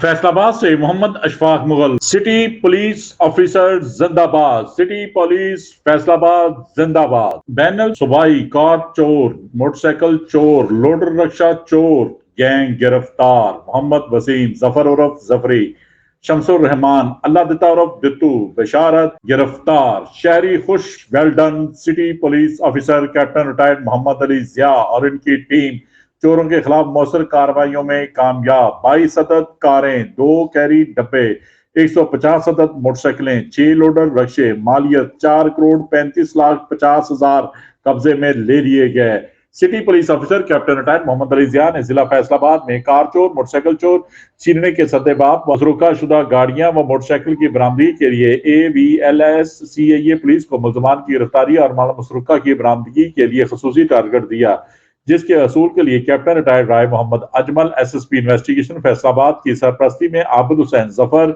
فیصل آباد سے Muhammad Ashfaq Mughal. City police officer زندہ باد، سٹی پولیس فیصل آباد زندہ باد۔ بین الصوبائی کار چور، موٹر سائیکل چور، لوڈر رکشہ چور گینگ گرفتار۔ محمد وسیم، ظفر عرف ظفری، شمس الرحمان، اللہ دتا عرف دتو، بشارت گرفتار۔ شہری خوش، well done city police officer captain retired Muhammad Ali Zia اور ان کی ٹیم چوروں کے خلاف مؤثر کارروائیوں میں کامیاب۔ 22 عدد کاریں، 2 کیری ڈبے، 150 عدد موٹر سائیکلیں، 6 لوڈر رکشے، مالیت 4,35,50,000 قبضے میں لے لیے گئے۔ City police officer captain retired Muhammad Ali Zia نے ضلع فیصل آباد میں کار چور، موٹر سائیکل چور چھیننے کے سدباب مسروقہ شدہ گاڑیاں و موٹر سائیکل کی برآمدگی کے لیے AVLS-CAA پولیس کو ملزمان کی گرفتاری اور مال مسروقہ کی برآمدگی کے لیے خصوصی ٹارگٹ دیا، جس کے حصول کے لیے کیپٹن ریٹائرڈ رائے محمد اجمل SSP انویسٹیگیشن فیصل آباد کی سرپرستی میں عابد حسین ظفر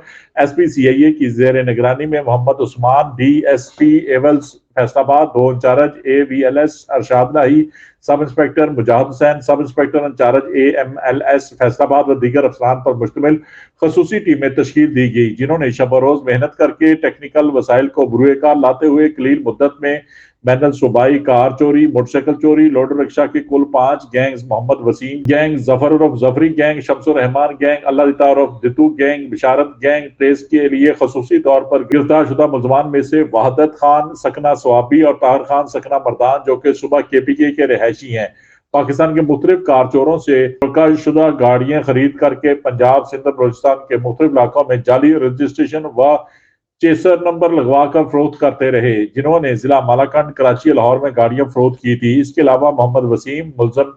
SP CIA کی زیر نگرانی میں Muhammad Usman DSP AVLS Faisalabad, 2 incharge AVLS Irshad Ilahi, sub inspector Mujahid Hussain, sub inspector incharge AMLS Faisalabad و دیگر افسران پر مشتمل خصوصی ٹیمیں تشکیل دی گئی، جنہوں نے شب و روز محنت کر کے ٹیکنیکل وسائل کو بروئے کار لاتے ہوئے قلیل مدت میں بین الصوبائی کار چوری، موٹر سائیکل چوری، لوڈر رکشہ کی کل 5 گینگز، محمد وسیم گینگ، ظفر عرف ظفری گینگ، شمس الرحمان گینگ، اللہ دتا عرف دتو گینگ، بشارت گینگ ٹریس کے لیے خصوصی طور پر گرفتار شدہ ملزمان میں سے وحدت خان سکنہ سوابی اور طاہر خان سکنہ مردان، جو کہ صوبہ KPK کے رہائشی ہیں، پاکستان کے مختلف کار چوروں سے فرقہ شدہ گاڑیاں خرید کر کے پنجاب، سندھ اور بلوچستان کے مختلف علاقوں میں جعلی رجسٹریشن و چیسر نمبر لگوا کر فروخت کرتے رہے، جنہوں نے ضلع مالاکنڈ، کراچی اور لاہور میں گاڑیاں فروخت کی تھی۔ اس کے علاوہ محمد وسیم ملزم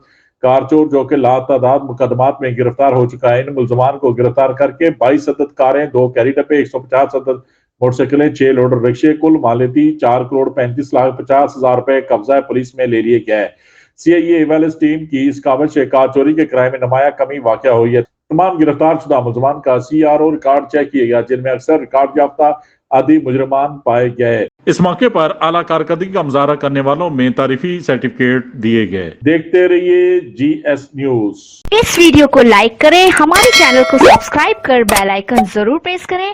کار چور، جو کہ لاتعداد مقدمات میں گرفتار ہو چکا ہے، ان ملزمان کو گرفتار کر کے 22 عدد کاریں، 2 کیری ڈبے، 150 عدد موٹر سائیکلیں، 6 لوڈر رکشے، کل مالیتی 4,35,50,000 روپے قبضہ پولیس میں لے لیے گئے۔ CIA ایویلس ٹیم کی اس کاوش سے کار چوری کے کرائم میں نمایاں کمی واقع ہوئی ہے۔ تمام گرفتار شدہ ملزمان کا CRO ریکارڈ چیک کیے گیا، جن میں اکثر ریکارڈ یافتہ عادی مجرمان پائے گئے۔ اس موقع پر اعلیٰ کارکردگی کا مظاہرہ کرنے والوں میں تعریفی سرٹیفکیٹ دیے گئے۔ دیکھتے رہیے GS نیوز۔ اس ویڈیو کو لائک کریں، ہمارے چینل کو سبسکرائب کر بیل آئیکن ضرور پریس کریں۔